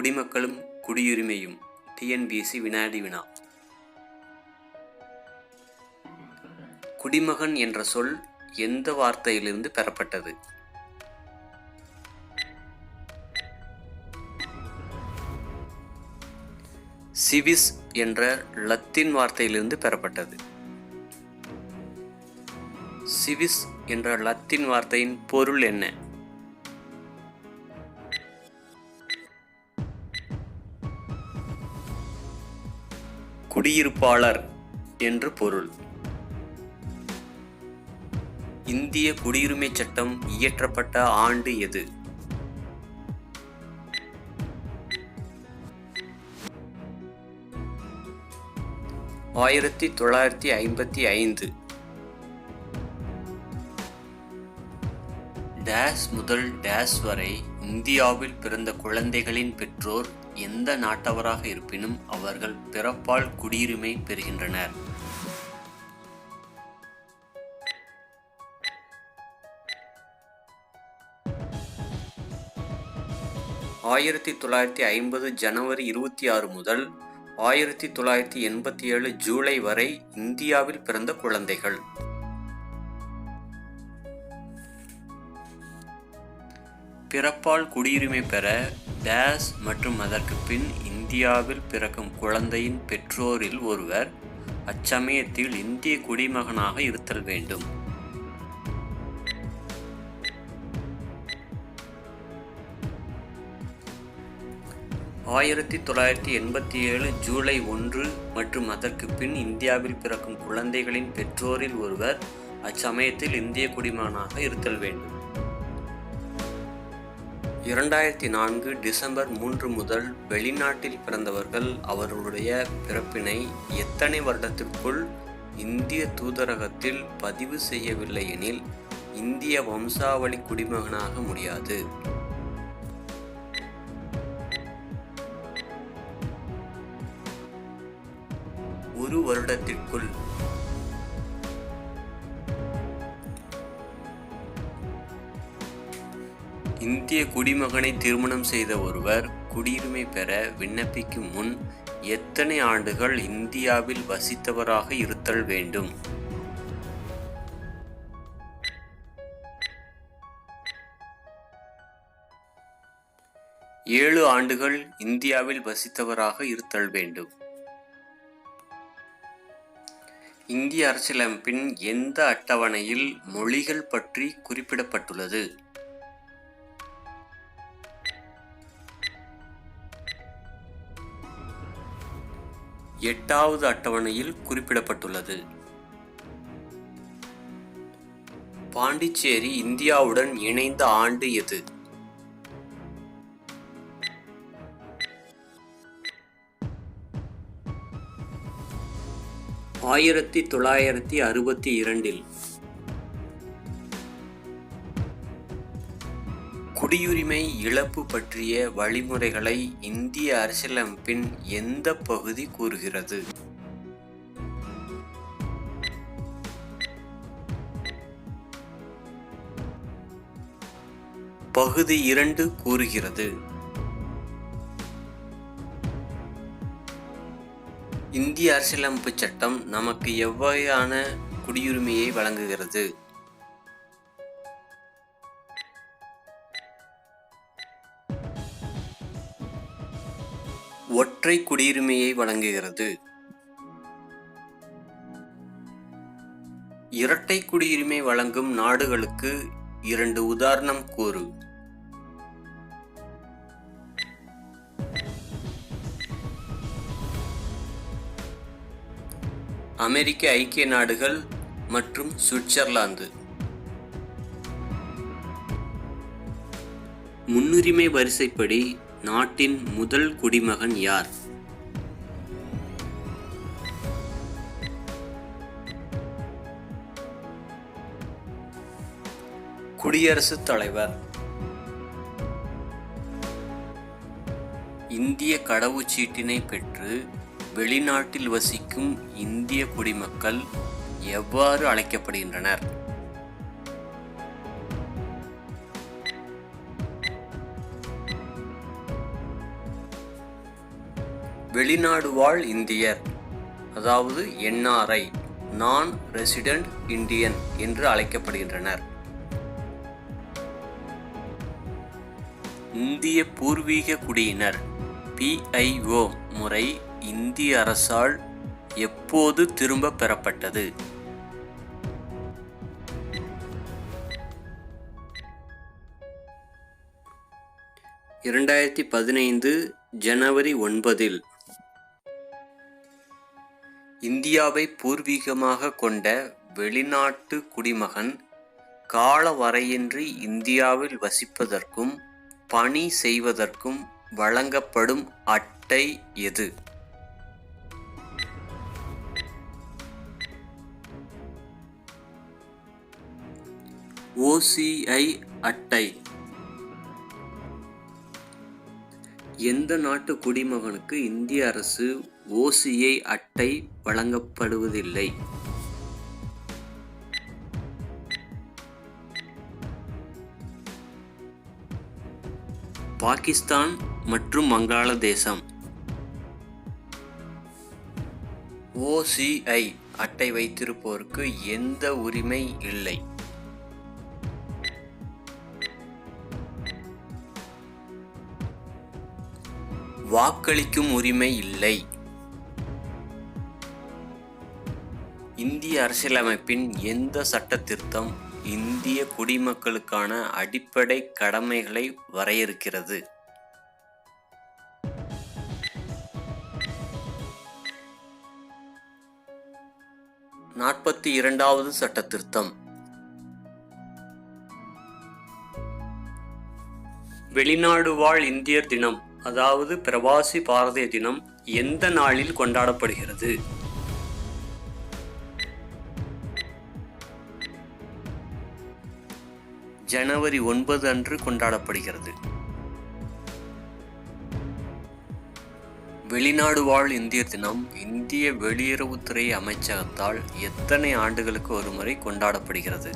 குடிமக்களும் குடியுரிமையும். டிஎன்பிஎஸ்சி வினாடி வினா. குடிமகன் என்ற சொல் எந்த வார்த்தையிலிருந்து பெறப்பட்டது? சிவிஸ் என்ற லத்தீன் வார்த்தையிலிருந்து பெறப்பட்டது. சிவிஸ் என்ற லத்தீன் வார்த்தையின் பொருள் என்ன? குடியிருப்பாளர் என்று பொருள். இந்திய குடியுரிமை சட்டம் இயற்றப்பட்ட ஆண்டு எது? ஆயிரத்தி 1955. டேஸ் முதல் டேஸ் வரை இந்தியாவில் பிறந்த குழந்தைகளின் பெற்றோர் எந்த நாட்டவராக இருப்பினும் அவர்கள் பிறப்பால் குடியுரிமை பெறுகின்றனர். ஆயிரத்தி 1950 ஜனவரி 26 முதல் 1987 ஜூலை வரை இந்தியாவில் பிறந்த குழந்தைகள். பிறப்பால் குடியுரிமை பெற டேஸ் மற்றும் அதற்கு பின் இந்தியாவில் பிறக்கும் குழந்தையின் பெற்றோரில் ஒருவர் அச்சமயத்தில் இந்திய குடிமகனாக இருத்தல் வேண்டும். ஆயிரத்தி 1987 ஜூலை 1 மற்றும் அதற்கு பின் இந்தியாவில் பிறக்கும் குழந்தைகளின் பெற்றோரில் ஒருவர் அச்சமயத்தில் இந்திய குடிமகனாக இருத்தல் வேண்டும். 2004 டிசம்பர் 3 முதல் வெளிநாட்டில் பிறந்தவர்கள் அவர்களுடைய பிறப்பினை எத்தனை வருடத்திற்குள் இந்திய தூதரகத்தில் பதிவு செய்யவில்லை எனில் இந்திய வம்சாவளி குடிமகனாக முடியாது. ஒரு வருடத்திற்குள். இந்திய குடிமகனை திருமணம் செய்த ஒருவர் குடியுரிமை பெற விண்ணப்பிக்கும் முன் எத்தனை ஆண்டுகள் இந்தியாவில் வசித்தவராக இருத்தல் வேண்டும்? 7 ஆண்டுகள் இந்தியாவில் வசித்தவராக இருத்தல் வேண்டும். இந்திய அரசியலமைப்பின் எந்த அட்டவணையில் மொழிகள் பற்றி குறிப்பிடப்பட்டுள்ளது? 8வது அட்டவணையில் குறிப்பிடப்பட்டுள்ளது. பாண்டிச்சேரி இந்தியாவுடன் இணைந்த ஆண்டு எது? 1962. குடியுரிமை இழப்பு பற்றிய வழிமுறைகளை இந்திய அரசியலமைப்பின் எந்த பகுதி கூறுகிறது? பகுதி 2 கூறுகிறது. இந்திய அரசியலமைப்பு சட்டம் நமக்கு எவ்வகையான குடியுரிமையை வழங்குகிறது? ஒற்றை குடியுரிமையை வழங்குகிறது. இரட்டை குடியுரிமை வழங்கும் நாடுகளுக்கு 2 உதாரணம் கூறு. அமெரிக்க ஐக்கிய நாடுகள் மற்றும் சுவிட்சர்லாந்து. முன்னுரிமை வரிசைப்படி நாட்டின் முதல் குடிமகன் யார்? குடியரசுத் தலைவர். இந்திய கடவுச்சீட்டினை பெற்று வெளிநாட்டில் வசிக்கும் இந்திய குடிமக்கள் எவ்வாறு அழைக்கப்படுகின்றனர்? வெளிநாடு வாழ் இந்தியர், அதாவது NRI, நான் ரெசிடென்ட் இந்தியன் என்று அழைக்கப்படுகின்றனர். இந்திய பூர்வீக குடியினர் PIO முறை இந்திய அரசால் எப்போது திரும்ப பெறப்பட்டது? 2015 ஜனவரி 9. இந்தியாவை பூர்வீகமாக கொண்ட வெளிநாட்டு குடிமகன் காலவரையின்றி இந்தியாவில் வசிப்பதற்கும் பணி செய்வதற்கும் வழங்கப்படும் அட்டை எது? OCI அட்டை. எந்த நாட்டு குடிமகனுக்கு இந்திய அரசு OCI அட்டை வழங்கப்படுவதில்லை? பாகிஸ்தான் மற்றும் வங்காளதேசம். OCI அட்டை வைத்திருப்போருக்கு எந்த உரிமை இல்லை? வாக்களிக்கும் உரிமை இல்லை. இந்திய அரசியலமைப்பின் எந்த சட்ட திருத்தம் இந்திய குடிமக்களுக்கான அடிப்படை கடமைகளை வரையறுக்கிறது? 42வது சட்ட திருத்தம். வெளிநாடு வாழ் இந்தியர் தினம், அதாவது பிரவாசி பாரதிய தினம், எந்த நாளில் கொண்டாடப்படுகிறது? ஜனவரி 9 அன்று கொண்டாடப்படுகிறது. வெளிநாடு வாழ் இந்தியர் தினம் இந்திய வெளியுறவுத்துறை அமைச்சகத்தால் எத்தனை ஆண்டுகளுக்கு ஒருமுறை கொண்டாடப்படுகிறது?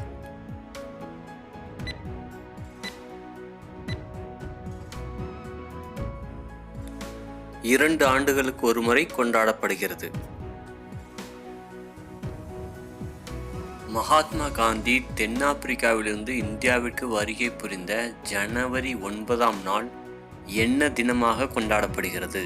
2 ஆண்டுகளுக்கு ஒருமுறை கொண்டாடப்படுகிறது. மகாத்மா காந்தி தென்னாப்பிரிக்காவிலிருந்து இந்தியாவிற்கு வருகை புரிந்த ஜனவரி 9ஆம் நாள் என்ன தினமாக கொண்டாடப்படுகிறது?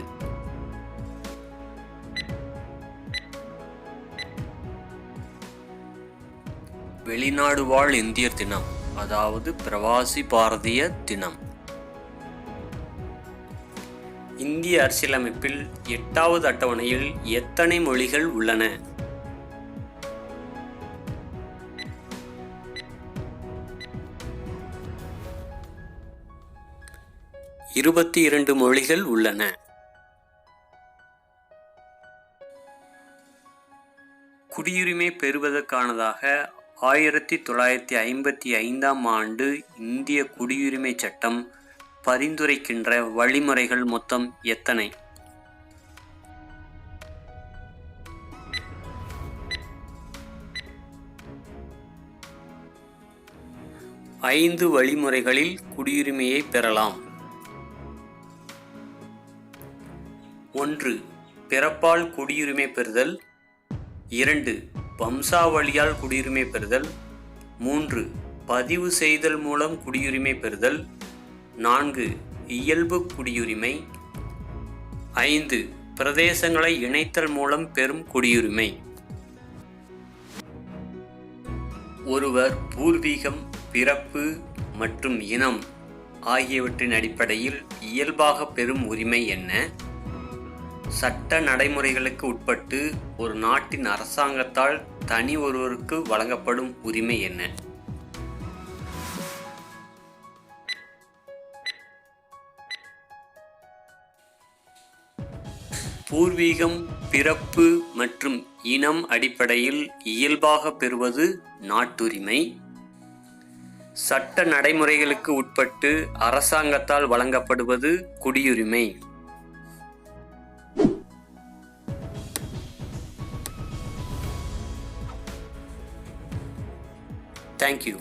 வெளிநாடு வாழ் இந்தியர் தினம், அதாவது பிரவாசி பாரதிய தினம். இந்திய அரசியலமைப்பில் 8வது அட்டவணையில் எத்தனை மொழிகள் உள்ளன? 22 மொழிகள் உள்ளன. குடியுரிமை பெறுவதற்கானதாக 1955ஆம் ஆண்டு இந்திய குடியுரிமை சட்டம் பரிந்துரைக்கின்ற வழிமுறைகள் மொத்தம் எத்தனை? 5 வழிமுறைகளில் குடியுரிமையை பெறலாம். 1. பிறப்பால் குடியுரிமை பெறுதல். 2. வம்சாவளியால் குடியுரிமை பெறுதல். 3. பதிவு செய்தல் மூலம் குடியுரிமை பெறுதல். 4. இயல்பு குடியுரிமை. 5. பிரதேசங்களை இணைத்தல் மூலம் பெறும் குடியுரிமை. ஒருவர் பூர்வீகம், பிறப்பு மற்றும் இனம் ஆகியவற்றின் அடிப்படையில் இயல்பாக பெறும் உரிமை என்ன? சட்ட நடைமுறைகளுக்கு உட்பட்டு ஒரு நாட்டின் அரசாங்கத்தால் தனி ஒருவருக்கு வழங்கப்படும் உரிமை என்ன? பூர்வீகம், பிறப்பு மற்றும் இனம் அடிப்படையில் இயல்பாக பெறுவது நாட்டுரிமை. சட்ட நடைமுறைகளுக்கு உட்பட்டு அரசாங்கத்தால் வழங்கப்படுவது குடியுரிமை. Thank you.